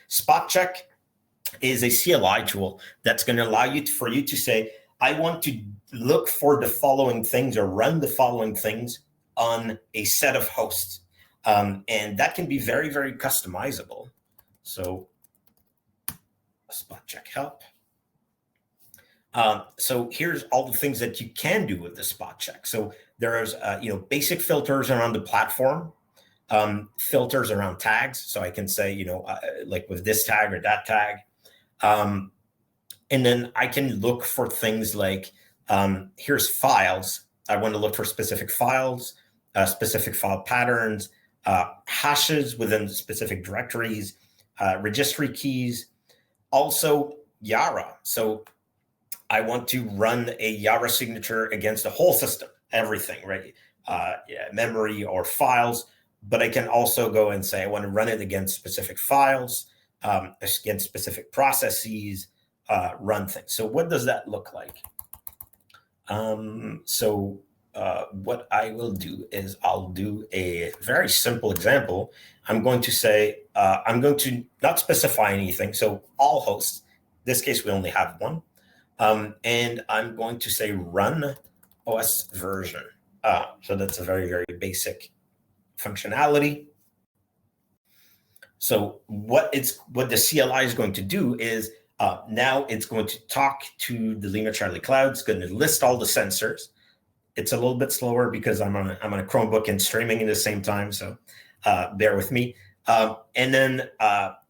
Spot check is a CLI tool that's going to allow you for you to say, I want to look for the following things or run the following things on a set of hosts. And that can be very, very customizable. So spot check help. So here's all the things that you can do with the spot check. So there's basic filters around the platform, filters around tags. So I can say, like with this tag or that tag. And then I can look for things like, here's files. I want to look for specific files, specific file patterns, hashes within specific directories, registry keys, also Yara. So I want to run a Yara signature against the whole system, everything, right? Memory or files, but I can also go and say, I want to run it against specific files, against specific processes, run things. So what does that look like? What I will do is I'll do a very simple example. I'm going to say, I'm going to not specify anything. So all hosts, in this case, we only have one. And I'm going to say run OS version. So that's a very, very basic functionality. So what the CLI is going to do is now it's going to talk to the LimaCharlie cloud. It's going to list all the sensors. It's a little bit slower because I'm on a Chromebook and streaming at the same time. So bear with me. And then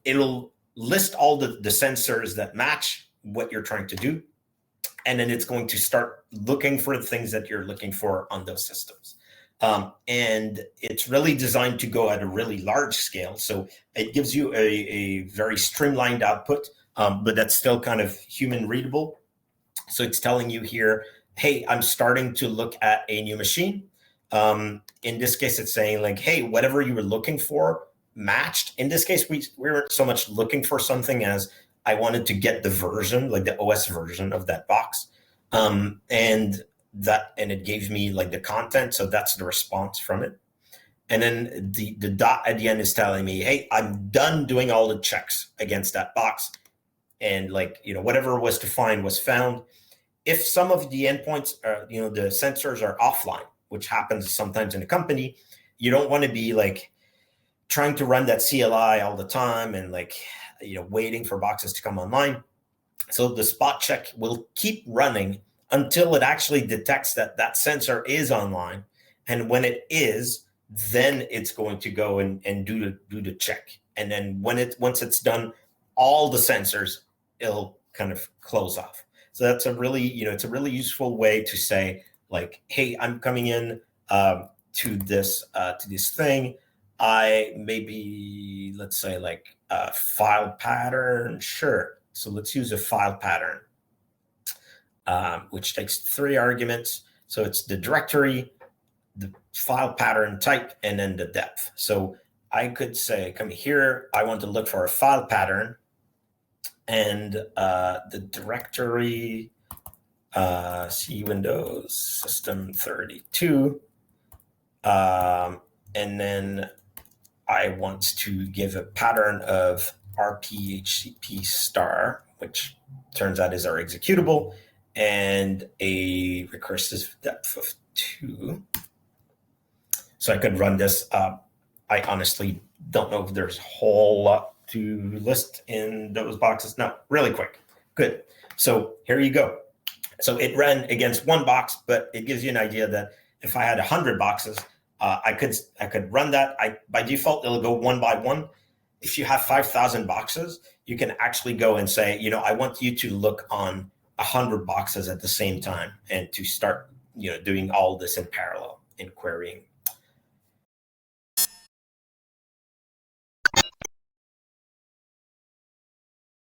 it'll list all the sensors that match what you're trying to do. And then it's going to start looking for the things that you're looking for on those systems. And it's really designed to go at a really large scale. So it gives you a very streamlined output, but that's still kind of human readable. So it's telling you here, hey, I'm starting to look at a new machine. In this case, it's saying like, hey, whatever you were looking for matched. In this case, we weren't so much looking for something as I wanted to get the version, like the OS version of that box. And it gave me like the content. So that's the response from it. And then the dot at the end is telling me, hey, I'm done doing all the checks against that box. And like, whatever was to find was found. If some of the endpoints are, the sensors are offline, which happens sometimes in a company, you don't want to be like trying to run that CLI all the time and like, waiting for boxes to come online. So the spot check will keep running until it actually detects that sensor is online. And when it is, then it's going to go and do the check. And then once it's done, all the sensors, it'll kind of close off. So that's a really, it's a really useful way to say like, hey, I'm coming in to this thing. I maybe, let's say like a file pattern. Sure. So let's use a file pattern, which takes 3 arguments. So it's the directory, the file pattern type, and then the depth. So I could say, come here, I want to look for a file pattern, and the directory, C Windows System 32, and then I want to give a pattern of RPHCP star, which turns out is our executable, and a recursive depth of 2. So I could run this. I honestly don't know if there's a whole lot to list in those boxes. No, really quick. Good. So here you go. So it ran against one box, but it gives you an idea that if I had 100 boxes, I could run that. By default, it'll go one by one. If you have 5,000 boxes, you can actually go and say, I want you to look on 100 boxes at the same time and to start, doing all this in parallel in querying